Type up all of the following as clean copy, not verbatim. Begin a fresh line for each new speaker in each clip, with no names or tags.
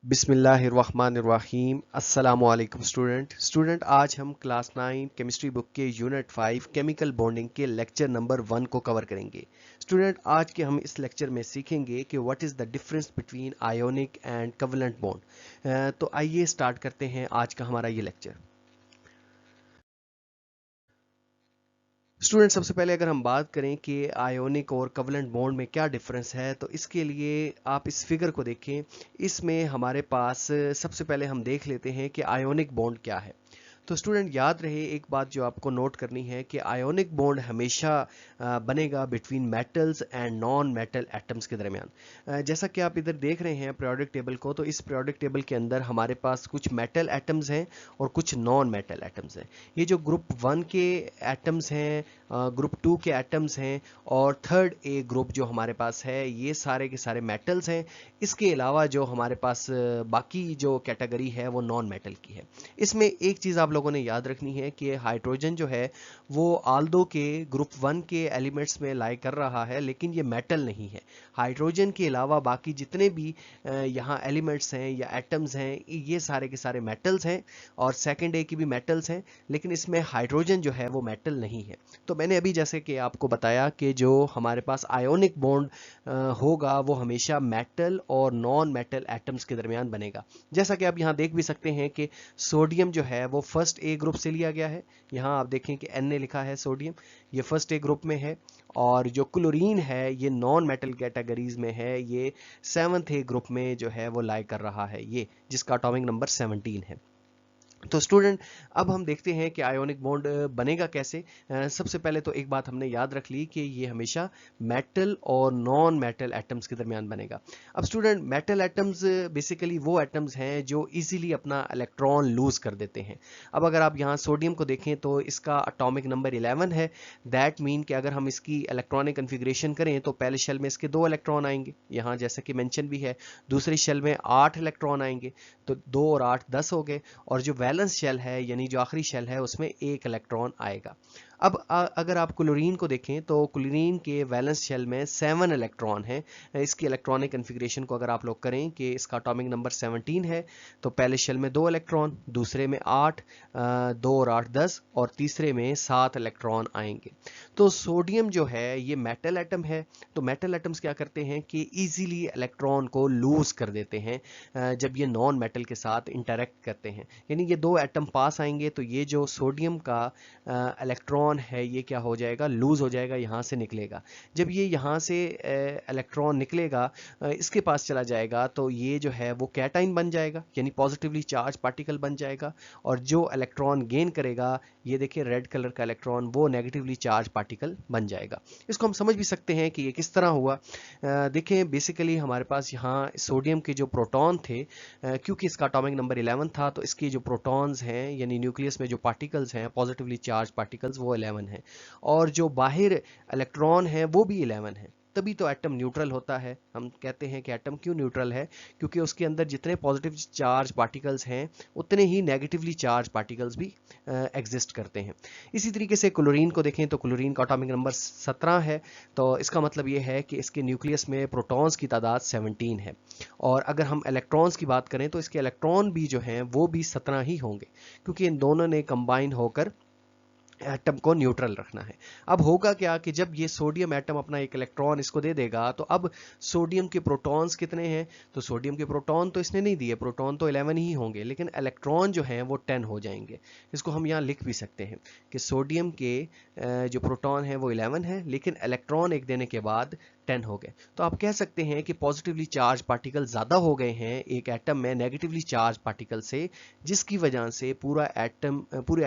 बिस्मिल्लाहिर्रहमानिर्रहीम अस्सलामुअलैकुम स्टूडेंट आज हम क्लास 9 केमिस्ट्री बुक के यूनिट 5 केमिकल बॉन्डिंग के लेक्चर नंबर 1 को कवर करेंगे। स्टूडेंट आज के हम इस लेक्चर में सीखेंगे कि what is the difference between ionic and covalent bond. तो आइए स्टार्ट करते हैं आज का हमारा ये लेक्चर। स्टूडेंट सबसे पहले अगर हम बात करें कि आयोनिक और कोवेलेंट बॉन्ड में क्या डिफरेंस है तो इसके लिए आप इस फिगर को देखें। इसमें हमारे पास सबसे पहले हम देख लेते हैं कि आयोनिक बॉन्ड क्या है। तो स्टूडेंट याद रहे एक बात जो आपको नोट करनी है कि आयोनिक बॉन्ड हमेशा बनेगा between metals and non metal atoms के दरमियान। जैसा कि आप इधर देख रहे हैं पीरियोडिक टेबल को, तो इस पीरियोडिक टेबल के अंदर हमारे पास कुछ मेटल एटम्स हैं और कुछ नॉन मेटल एटम्स हैं। ये जो ग्रुप 1 के एटम्स हैं, ग्रुप 2 के एटम्स हैं और थर्ड ए ग्रुप जो हमारे पास है, ये सारे के सारे मेटल्स हैं। इसके अलावा जो हमारे पास बाकी जो कैटेगरी है वो नॉन मेटल की है। इसमें एक चीज़ आप लोगों ने याद रखनी है कि हाइड्रोजन जो है वो आल्दो के ग्रुप 1 के एलिमेंट्स में लाई कर रहा है, लेकिन ये मेटल नहीं है। हाइड्रोजन के अलावा बाकी जितने भी यहाँ एलिमेंट्स हैं या एटम्स हैं, ये सारे के सारे मेटल्स हैं और सेकेंड ए की भी मेटल्स हैं, लेकिन इसमें हाइड्रोजन जो है वो मेटल नहीं है। तो मैंने अभी जैसे कि आपको बताया कि जो हमारे पास आयोनिक बॉन्ड होगा वो हमेशा मेटल और नॉन मेटल एटम्स के दरमियान बनेगा। जैसा कि आप यहाँ देख भी सकते हैं कि सोडियम जो है वो फर्स्ट ए ग्रुप से लिया गया है। यहाँ आप देखें कि Na लिखा है सोडियम, ये फर्स्ट ए ग्रुप में है। और जो क्लोरीन है ये नॉन मेटल कैटेगरीज में है, ये सेवंथ ए ग्रुप में जो है वो लाई कर रहा है, ये जिसका एटॉमिक नंबर 17 है। तो स्टूडेंट अब हम देखते हैं कि आयोनिक बॉन्ड बनेगा कैसे। सबसे पहले तो एक बात हमने याद रख ली कि ये हमेशा मेटल और नॉन मेटल एटम्स के दरमियान बनेगा। अब स्टूडेंट मेटल एटम्स बेसिकली वो एटम्स हैं जो इजीली अपना इलेक्ट्रॉन लूज कर देते हैं। अब अगर आप यहाँ सोडियम को देखें तो इसका एटॉमिक नंबर 11 है। दैट मीन कि अगर हम इसकी इलेक्ट्रॉनिक कन्फिग्रेशन करें तो पहले शेल में इसके 2 इलेक्ट्रॉन आएंगे, यहाँ जैसा कि मेंशन भी है। दूसरी शेल में 8 इलेक्ट्रॉन आएंगे, तो 2 और 8 10 हो गए। और जो वैलेंस शेल है यानी जो आखिरी शेल है उसमें 1 इलेक्ट्रॉन आएगा। अब अगर आप क्लोरीन को देखें तो क्लोरीन के वैलेंस शेल में 7 इलेक्ट्रॉन है। इसकी इलेक्ट्रॉनिक कन्फिग्रेशन को अगर आप लोग करें कि इसका एटॉमिक नंबर 17 है, तो पहले शेल में 2 इलेक्ट्रॉन, दूसरे में 8, 2 और 8 10 और तीसरे में 7 इलेक्ट्रॉन आएंगे। तो सोडियम जो है ये मेटल एटम है। तो मेटल एटम्स क्या करते हैं कि इजीली इलेक्ट्रॉन को लूज कर देते हैं जब ये नॉन मेटल के साथ इंटरेक्ट करते हैं। यानी ये 2 एटम पास आएंगे तो ये जो सोडियम का इलेक्ट्रॉन है ये क्या हो जाएगा, लूज हो जाएगा, यहाँ से निकलेगा। जब ये यहाँ से इलेक्ट्रॉन निकलेगा इसके पास चला जाएगा तो ये जो है वो कैटाइन बन जाएगा, यानी पॉजिटिवली चार्ज पार्टिकल बन जाएगा। और जो इलेक्ट्रॉन गेन करेगा, ये देखिए रेड कलर का इलेक्ट्रॉन, वो नेगेटिवली चार्ज पार्टिकल बन जाएगा। इसको हम समझ भी सकते हैं कि ये किस तरह हुआ। देखें बेसिकली हमारे पास यहाँ सोडियम के जो प्रोटॉन थे, क्योंकि इसका एटॉमिक नंबर 11 था तो इसके जो प्रोटॉन्स हैं यानी न्यूक्लियस में जो पार्टिकल्स हैं पॉजिटिवली चार्ज पार्टिकल्स, वो 11 हैं। और जो बाहर इलेक्ट्रॉन है वो भी 11 है। तभी तो एटम न्यूट्रल होता है। हम कहते हैं कि एटम क्यों न्यूट्रल है, क्योंकि उसके अंदर जितने पॉजिटिव चार्ज पार्टिकल्स हैं उतने ही नेगेटिवली चार्ज पार्टिकल्स भी एग्जिस्ट करते हैं। इसी तरीके से क्लोरीन को देखें तो क्लोरीन का एटॉमिक नंबर 17 है। तो इसका मतलब ये है कि इसके न्यूक्लियस में प्रोटॉन्स की तादाद 17 है। और अगर हम इलेक्ट्रॉन्स की बात करें तो इसके इलेक्ट्रॉन भी जो हैं वो भी 17 ही होंगे, क्योंकि इन दोनों ने कंबाइन होकर एटम को न्यूट्रल रखना है। अब होगा क्या कि जब ये सोडियम एटम अपना एक इलेक्ट्रॉन इसको दे देगा तो अब सोडियम के प्रोटॉन्स कितने हैं, तो सोडियम के प्रोटॉन तो इसने नहीं दिए, प्रोटॉन तो 11 ही होंगे, लेकिन इलेक्ट्रॉन जो हैं वो 10 हो जाएंगे। इसको हम यहाँ लिख भी सकते हैं कि सोडियम के जो प्रोटॉन है वो 11 है, लेकिन इलेक्ट्रॉन एक देने के बाद 10 हो गए। तो आप कह सकते हैं कि पॉजिटिवली चार्ज पार्टिकल ज़्यादा हो गए हैं एक एटम में नेगेटिवली चार्ज पार्टिकल से, जिसकी वजह से पूरे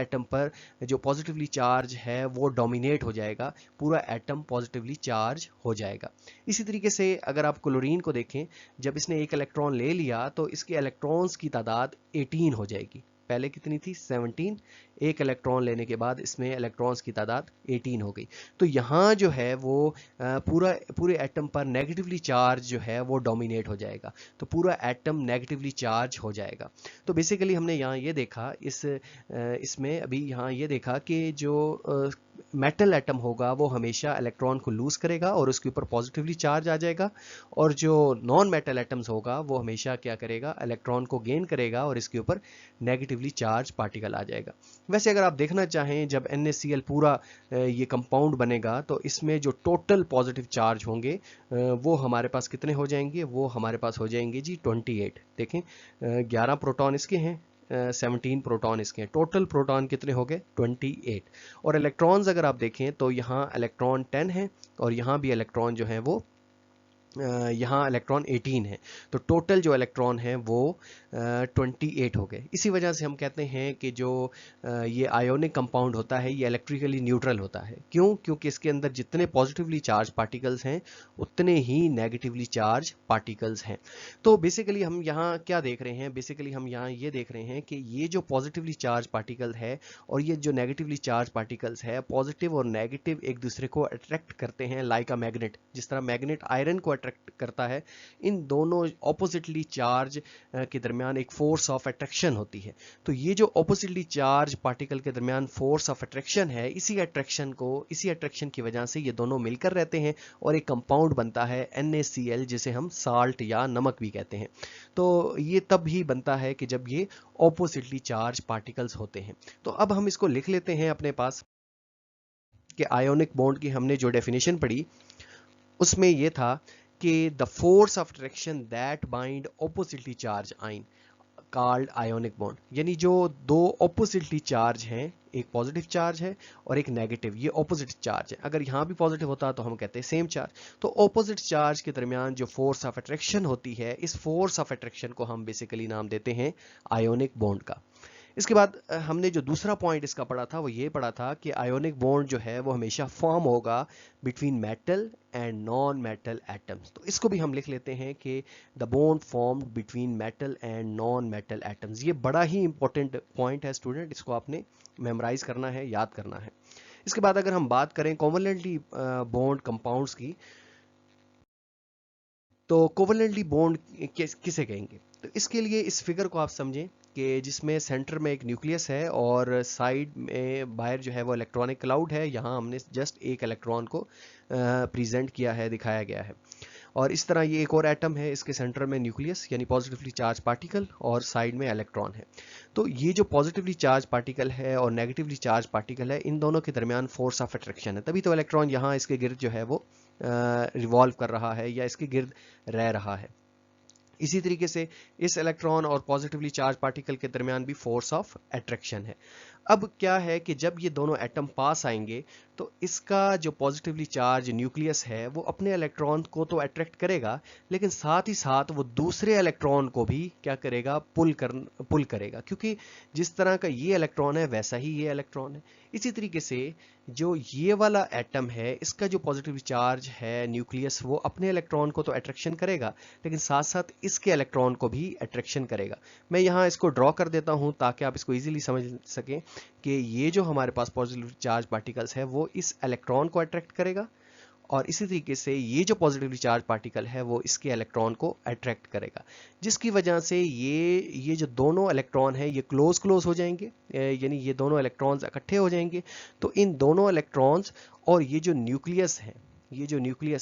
एटम पर जो पॉजिटिवली चार्ज है वो डोमिनेट हो जाएगा, पूरा एटम पॉजिटिवली चार्ज हो जाएगा। इसी तरीके से अगर आप क्लोरीन को देखें, जब इसने एक इलेक्ट्रॉन ले लिया तो इसके इलेक्ट्रॉन्स की तादाद 18 हो जाएगी। पहले कितनी थी, 17। एक इलेक्ट्रॉन लेने के बाद इसमें इलेक्ट्रॉन्स की तादाद 18 हो गई। तो यहाँ जो है वो पूरे एटम पर नेगेटिवली चार्ज जो है वो डोमिनेट हो जाएगा, तो पूरा एटम नेगेटिवली चार्ज हो जाएगा। तो बेसिकली हमने यहाँ ये देखा इसमें अभी यहाँ ये देखा कि जो मेटल एटम होगा वो हमेशा इलेक्ट्रॉन को लूज करेगा और उसके ऊपर पॉजिटिवली चार्ज आ जाएगा, और जो नॉन मेटल एटम्स होगा वो हमेशा क्या करेगा, इलेक्ट्रॉन को गेन करेगा और इसके ऊपर नेगेटिवली चार्ज पार्टिकल आ जाएगा। वैसे अगर आप देखना चाहें, जब NaCl पूरा ये कंपाउंड बनेगा तो इसमें जो टोटल पॉजिटिव चार्ज होंगे वो हमारे पास कितने हो जाएंगे, वो हमारे पास हो जाएंगे जी 28। देखें 11 प्रोटॉन इसके हैं, 17 प्रोटॉन इसके हैं, टोटल प्रोटॉन कितने हो गए 28। और इलेक्ट्रॉन्स अगर आप देखें तो यहाँ इलेक्ट्रॉन 10 है और यहाँ भी इलेक्ट्रॉन जो है वो यहाँ इलेक्ट्रॉन 18 है, तो टोटल जो इलेक्ट्रॉन है वो 28 हो गए। इसी वजह से हम कहते हैं कि जो ये आयोनिक कंपाउंड होता है ये इलेक्ट्रिकली न्यूट्रल होता है। क्यों? क्योंकि इसके अंदर जितने पॉजिटिवली चार्ज पार्टिकल्स हैं उतने ही नेगेटिवली चार्ज पार्टिकल्स हैं। तो बेसिकली हम यहाँ क्या देख रहे हैं, बेसिकली हम यहाँ ये देख रहे हैं कि ये जो पॉजिटिवली चार्ज पार्टिकल है और ये जो नेगेटिवली चार्ज पार्टिकल्स है, पॉजिटिव और नेगेटिव एक दूसरे को अट्रैक्ट करते हैं लाइक अ मैग्नेट। जिस तरह मैग्नेट आयरन को करता है, इन दोनों ऑपोजिटली चार्ज के दरमियान एक फोर्स ऑफ अट्रैक्शन होती है। तो ये जो ऑपोजिटली चार्ज पार्टिकल के दरमियान फोर्स ऑफ अट्रैक्शन है, इसी अट्रैक्शन की वजह से ये दोनों मिलकर रहते हैं और एक कंपाउंड बनता है NaCl, जिसे हम साल्ट या नमक भी कहते हैं। तो ये तब ही बनता है कि जब ये ऑपोजिटली चार्ज पार्टिकल्स होते हैं। तो अब हम इसको लिख लेते हैं अपने पास कि आयोनिक बॉन्ड की हमने जो डेफिनेशन पढ़ी उसमें ये था कि the force of attraction that bind oppositely charge ion called ionic bond. यानी जो दो ऑपोजिटली चार्ज हैं, एक पॉजिटिव चार्ज है और एक नेगेटिव, ये ऑपोजिट चार्ज है। अगर यहाँ भी पॉजिटिव होता तो हम कहते हैं सेम चार्ज। तो ऑपोजिट चार्ज के दरमियान जो फोर्स ऑफ अट्रैक्शन होती है, इस फोर्स ऑफ अट्रैक्शन को हम बेसिकली नाम देते हैं आयोनिक बॉन्ड का। इसके बाद हमने जो दूसरा पॉइंट इसका पढ़ा था वो ये पढ़ा था कि आयोनिक बॉन्ड जो है वो हमेशा फॉर्म होगा between metal and non metal atoms. तो इसको भी हम लिख लेते हैं कि the bond formed between metal and non metal atoms. ये बड़ा ही इंपॉर्टेंट पॉइंट है स्टूडेंट, इसको आपने मेमोराइज करना है, याद करना है। इसके बाद अगर हम बात करें कोवलेंटली बॉन्ड कंपाउंड्स की, तो कोवलेंटली बॉन्ड किसे कहेंगे? तो इसके लिए इस फिगर को आप समझें कि जिसमें सेंटर में एक न्यूक्लियस है और साइड में बाहर जो है वो इलेक्ट्रॉनिक क्लाउड है। यहाँ हमने जस्ट एक इलेक्ट्रॉन को प्रेजेंट किया है, दिखाया गया है। और इस तरह ये एक और एटम है, इसके सेंटर में न्यूक्लियस यानी पॉजिटिवली चार्ज पार्टिकल और साइड में इलेक्ट्रॉन है। तो ये जो पॉजिटिवली चार्ज पार्टिकल है और नेगेटिवली चार्ज पार्टिकल है, इन दोनों के दरमियान फोर्स ऑफ अट्रैक्शन है, तभी तो इलेक्ट्रॉन यहाँ इसके गिर्द जो है वो रिवॉल्व कर रहा है या इसके गिर्द रह रहा है। इसी तरीके से इस इलेक्ट्रॉन और पॉजिटिवली चार्ज पार्टिकल के दरमियान भी फोर्स ऑफ अट्रैक्शन है। अब क्या है कि जब ये दोनों एटम पास आएंगे तो इसका जो पॉजिटिवली चार्ज न्यूक्लियस है वो अपने इलेक्ट्रॉन को तो अट्रैक्ट करेगा, लेकिन साथ ही साथ वो दूसरे इलेक्ट्रॉन को भी क्या करेगा, पुल करेगा, क्योंकि जिस तरह का ये इलेक्ट्रॉन है वैसा ही ये इलेक्ट्रॉन है। इसी तरीके से जो ये वाला एटम है, इसका जो पॉजिटिव चार्ज है न्यूक्लियस, वो अपने इलेक्ट्रॉन को तो अट्रैक्शन करेगा, लेकिन साथ साथ इसके इलेक्ट्रॉन को भी अट्रैक्शन करेगा। मैं यहाँ इसको ड्रॉ कर देता हूँ ताकि आप इसको इजीली समझ सकें कि ये जो हमारे पास पॉजिटिव चार्ज पार्टिकल्स है वो इस इलेक्ट्रॉन को अट्रैक्ट करेगा, और इसी तरीके से ये जो पॉजिटिवली चार्ज पार्टिकल है वो इसके इलेक्ट्रॉन को अट्रैक्ट करेगा, जिसकी वजह से ये जो दोनों इलेक्ट्रॉन है ये क्लोज हो जाएंगे, यानी ये दोनों इलेक्ट्रॉन्स इकट्ठे हो जाएंगे। तो इन दोनों इलेक्ट्रॉन्स और ये जो न्यूक्लियस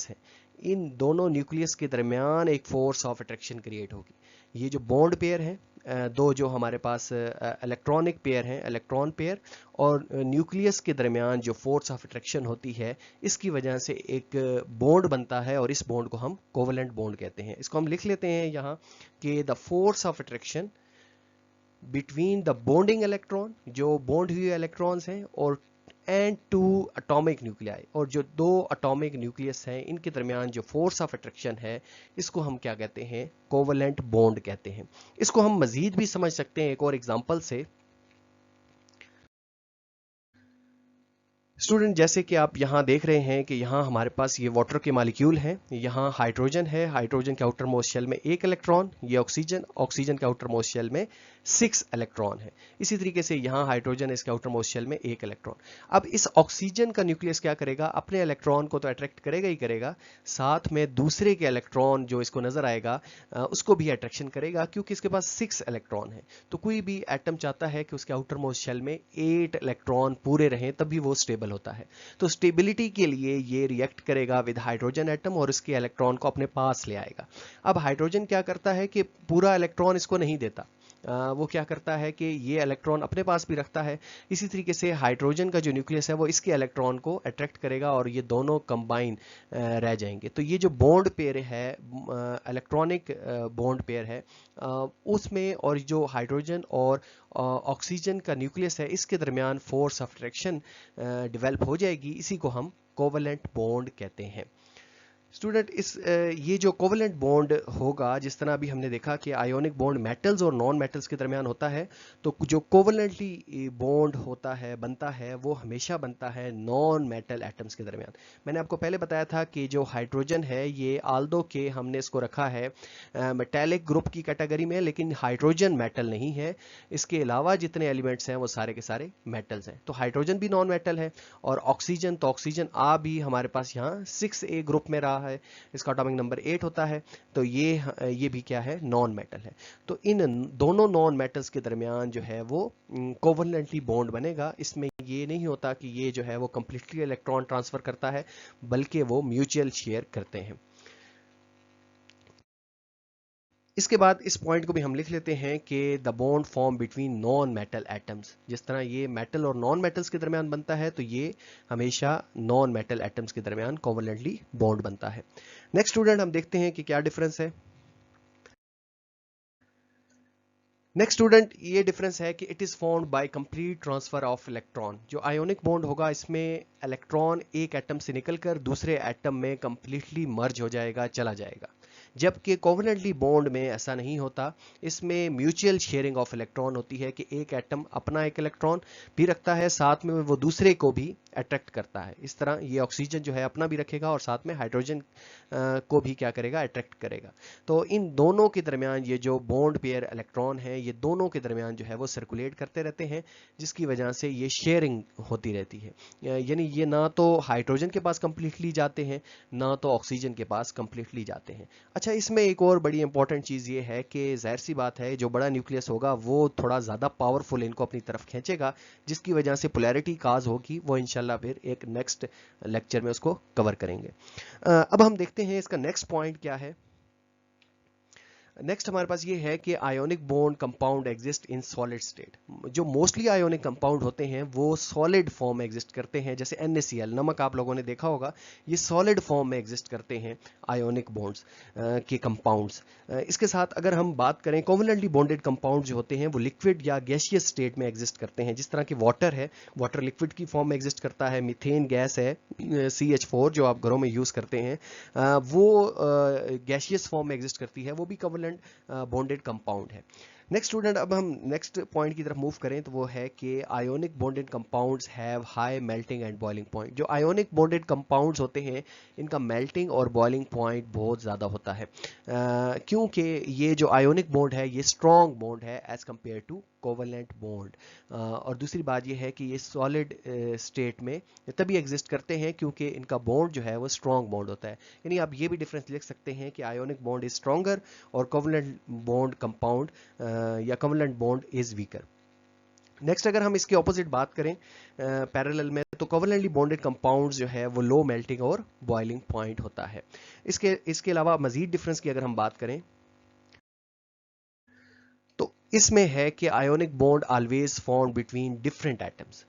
है, इन दोनों न्यूक्लियस के दरमियान एक फोर्स ऑफ अट्रैक्शन क्रिएट होगी। ये जो बॉन्ड पेयर है, दो जो हमारे पास इलेक्ट्रॉनिक पेयर हैं, इलेक्ट्रॉन पेयर, और न्यूक्लियस के दरमियान जो फोर्स ऑफ अट्रैक्शन होती है, इसकी वजह से एक बॉन्ड बनता है और इस बॉन्ड को हम कोवलेंट बॉन्ड कहते हैं। इसको हम लिख लेते हैं यहाँ कि the force of attraction between the bonding electron, जो बॉन्ड हुए इलेक्ट्रॉन्स हैं, और एंड टू एटॉमिक न्यूक्लियाई, और जो दो एटॉमिक न्यूक्लियस हैं इनके दरमियान जो फोर्स ऑफ अट्रैक्शन है, इसको हम क्या कहते हैं, कोवलेंट बॉन्ड कहते हैं। इसको हम मजीद भी समझ सकते हैं एक और एग्जांपल से। स्टूडेंट, जैसे कि आप यहाँ देख रहे हैं कि यहाँ हमारे पास ये वाटर के मॉलिक्यूल हैं, यहाँ हाइड्रोजन है, हाइड्रोजन के आउटर मोस्ट शेल में एक इलेक्ट्रॉन, ये ऑक्सीजन के आउटर मोस्ट शेल में 6 इलेक्ट्रॉन है। इसी तरीके से यहाँ हाइड्रोजन इसके आउटर मोस्ट शेल में 1 इलेक्ट्रॉन। अब इस ऑक्सीजन का न्यूक्लियस क्या करेगा, अपने इलेक्ट्रॉन को तो अट्रैक्ट करेगा ही करेगा, साथ में दूसरे के इलेक्ट्रॉन जो इसको नजर आएगा उसको भी अट्रैक्शन करेगा, क्योंकि इसके पास 6 इलेक्ट्रॉन है। तो कोई भी एटम चाहता है कि उसके आउटर मोस्ट शेल में 8 इलेक्ट्रॉन पूरे रहें, तभी वो स्टेबल होता है। तो स्टेबिलिटी के लिए ये रिएक्ट करेगा विद हाइड्रोजन एटम और इसके इलेक्ट्रॉन को अपने पास ले आएगा। अब हाइड्रोजन क्या करता है कि पूरा इलेक्ट्रॉन इसको नहीं देता, वो क्या करता है कि ये इलेक्ट्रॉन अपने पास भी रखता है। इसी तरीके से हाइड्रोजन का जो न्यूक्लियस है वो इसके इलेक्ट्रॉन को अट्रैक्ट करेगा और ये दोनों कंबाइन रह जाएंगे। तो ये जो बॉन्ड पेयर है, इलेक्ट्रॉनिक बॉन्ड पेयर है, उसमें और जो हाइड्रोजन और ऑक्सीजन का न्यूक्लियस है इसके दरमियान फोर्स ऑफ अट्रैक्शन डेवलप हो जाएगी। इसी को हम कोवलेंट बॉन्ड कहते हैं। स्टूडेंट, ये जो कोवलेंट बॉन्ड होगा, जिस तरह अभी हमने देखा कि आयोनिक बॉन्ड मेटल्स और नॉन मेटल्स के दरमियान होता है, तो जो कोवलेंटली बॉन्ड होता है, बनता है, वो हमेशा बनता है नॉन मेटल एटम्स के दरमियान। मैंने आपको पहले बताया था कि जो हाइड्रोजन है ये आल्दो के हमने इसको रखा है मेटेलिक ग्रुप की कैटेगरी में, लेकिन हाइड्रोजन मेटल नहीं है। इसके अलावा जितने एलिमेंट्स हैं वो सारे के सारे मेटल्स हैं। तो हाइड्रोजन भी नॉन मेटल है और ऑक्सीजन, तो ऑक्सीजन आ भी हमारे पास यहाँ 6A ग्रुप में रहा है, इसका एटॉमिक नंबर 8 होता है। तो ये भी क्या है, नॉन मेटल है। तो इन दोनों नॉन मेटल्स के दरमियान जो है वो कोवलेंटली बॉन्ड बनेगा। इसमें ये नहीं होता कि ये जो है वो कंप्लीटली इलेक्ट्रॉन ट्रांसफर करता है, बल्कि वो म्यूचुअल शेयर करते हैं। इसके बाद इस पॉइंट को भी हम लिख लेते हैं कि the bond form between non metal atoms. जिस तरह ये मेटल और नॉन मेटल्स के दरमियान बनता है, तो ये हमेशा नॉन मेटल एटम्स के दरमियान कोवलेंटली बॉन्ड बनता है। नेक्स्ट स्टूडेंट, हम देखते हैं कि क्या डिफरेंस है। नेक्स्ट स्टूडेंट, ये डिफरेंस है कि it is formed by complete transfer of electron. जो आयोनिक बॉन्ड होगा इसमें इलेक्ट्रॉन एक एटम से निकलकर दूसरे एटम में कंप्लीटली मर्ज हो जाएगा, चला जाएगा। जबकि कोवलेंटली बॉन्ड में ऐसा नहीं होता। इसमें म्यूचुअल शेयरिंग ऑफ इलेक्ट्रॉन होती है कि एक एटम अपना एक इलेक्ट्रॉन भी रखता है, साथ में वो दूसरे को भी अट्रैक्ट करता है। इस तरह ये ऑक्सीजन जो है अपना भी रखेगा और साथ में हाइड्रोजन को भी क्या करेगा, अट्रैक्ट करेगा। तो इन दोनों के दरमियान ये जो बॉन्ड पेयर इलेक्ट्रॉन है, ये दोनों के दरमियान जो है वो सर्कुलेट करते रहते हैं, जिसकी वजह से ये शेयरिंग होती रहती है। यानी ये ना तो हाइड्रोजन के पास कंप्लीटली जाते हैं, ना तो ऑक्सीजन के पास कंप्लीटली जाते हैं। अच्छा, इसमें एक और बड़ी इंपॉर्टेंट चीज़ ये है कि जाहिर सी बात है, जो बड़ा न्यूक्लियस होगा वो थोड़ा ज़्यादा पावरफुल इनको अपनी तरफ खींचेगा, जिसकी वजह से पोलैरिटी काज होगी। वो इंशाल्लाह फिर एक नेक्स्ट लेक्चर में उसको कवर करेंगे। अब हम देखते हैं इसका नेक्स्ट पॉइंट क्या है। नेक्स्ट हमारे पास ये है कि ionic bond compound exist in solid state. जो मोस्टली आयोनिक कंपाउंड होते हैं वो सॉलिड फॉर्म में एग्जिस्ट करते हैं। जैसे NaCl, नमक आप लोगों ने देखा होगा, ये सॉलिड फॉर्म में एग्जिस्ट करते हैं आयोनिक बॉन्ड्स के कंपाउंड्स। इसके साथ अगर हम बात करें, कोवलेंटली बॉन्डेड कंपाउंड जो होते हैं वो लिक्विड या गैसियस स्टेट में एग्जिस्ट करते हैं। जिस तरह की वाटर है, वाटर लिक्विड की फॉर्म में एग्जिस्ट करता है। मीथेन गैस है, CH4 जो आप घरों में यूज करते हैं, वो गैसियस फॉर्म में एग्जिस्ट करती है, वो भी कोवलेंट बॉन्डेड कंपाउंड है। नेक्स्ट स्टूडेंट, अब हम नेक्स्ट पॉइंट की तरफ मूव करें तो वो है कि ionic bonded compounds have high melting and boiling point. जो आयोनिक बॉन्डेड कंपाउंड्स होते हैं इनका मेल्टिंग और बॉइलिंग पॉइंट बहुत ज़्यादा होता है, क्योंकि ये जो आयोनिक बॉन्ड है ये स्ट्रॉन्ग बॉन्ड है as compare to covalent bond. और दूसरी बात ये है कि ये सॉलिड स्टेट में तभी एग्जिस्ट करते हैं क्योंकि इनका बॉन्ड जो है वो स्ट्रॉन्ग बॉन्ड होता है। यानी आप ये भी डिफरेंस लिख सकते हैं कि आयोनिक बॉन्ड इज स्ट्रॉन्गर और कोवलेंट बॉन्ड कंपाउंड या covalent bond is weaker. Next, अगर हम इसके ऑपोजिट बात करें पैरेलल में, तो कोवलेंटली बॉन्डेड कंपाउंड्स जो है वो लो मेल्टिंग और बॉइलिंग पॉइंट होता है। इसके अलावा मजीद डिफरेंस की अगर हम बात करें तो इसमें है कि ionic bond always form between different atoms.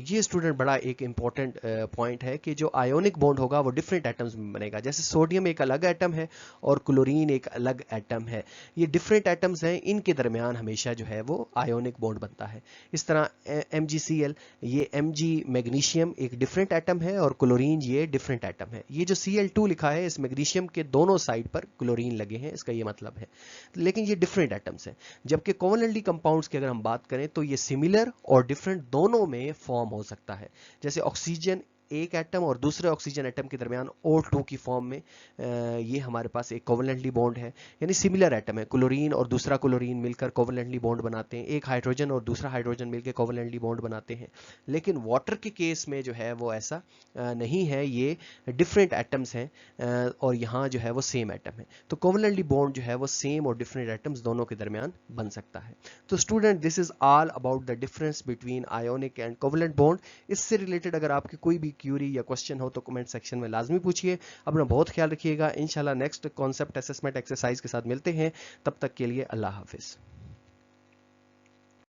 ये स्टूडेंट बड़ा एक इंपॉर्टेंट पॉइंट है कि जो आयोनिक बॉन्ड होगा वो डिफरेंट एटम्स में बनेगा। जैसे सोडियम एक अलग एटम है और क्लोरीन एक अलग एटम है, ये डिफरेंट एटम्स हैं, इनके दरमियान हमेशा जो है वो आयोनिक बॉन्ड बनता है। इस तरह MgCl, ये Mg मैग्नीशियम एक डिफरेंट एटम है और क्लोरीन ये डिफरेंट एटम है। ये जो Cl2 लिखा है, इस मैग्नीशियम के दोनों साइड पर क्लोरीन लगे हैं, इसका ये मतलब है, लेकिन ये डिफरेंट एटम्स हैं। जबकि कोवलेंटली कंपाउंड्स की अगर हम बात करें तो ये सिमिलर और डिफरेंट दोनों में फॉर्म हो सकता है। जैसे ऑक्सीजन एक एटम और दूसरे ऑक्सीजन एटम के दरमियान O2 की फॉर्म में ये हमारे पास एक कोवलेंटली बॉन्ड है, यानी सिमिलर एटम है, क्लोरीन और दूसरा क्लोरीन मिलकर कोवलेंटली बॉन्ड बनाते हैं, एक हाइड्रोजन और दूसरा हाइड्रोजन मिलकर कोवलेंटली बॉन्ड बनाते हैं। लेकिन वाटर के केस में जो है वो ऐसा नहीं है, ये डिफरेंट एटम्स हैं और यहाँ जो है वो सेम एटम है। तो कोवलेंटली बॉन्ड जो है वो सेम और डिफरेंट एटम्स दोनों के दरमियान बन सकता है। तो student, this is all about the difference between ionic and covalent bond. इससे रिलेटेड अगर आपकी कोई भी क्यूरी या क्वेश्चन हो तो कमेंट सेक्शन में लाजमी पूछिए। अपना बहुत ख्याल रखिएगा। इंशाल्लाह नेक्स्ट कॉन्सेप्ट असेसमेंट एक्सरसाइज के साथ मिलते हैं। तब तक के लिए अल्लाह हाफिज।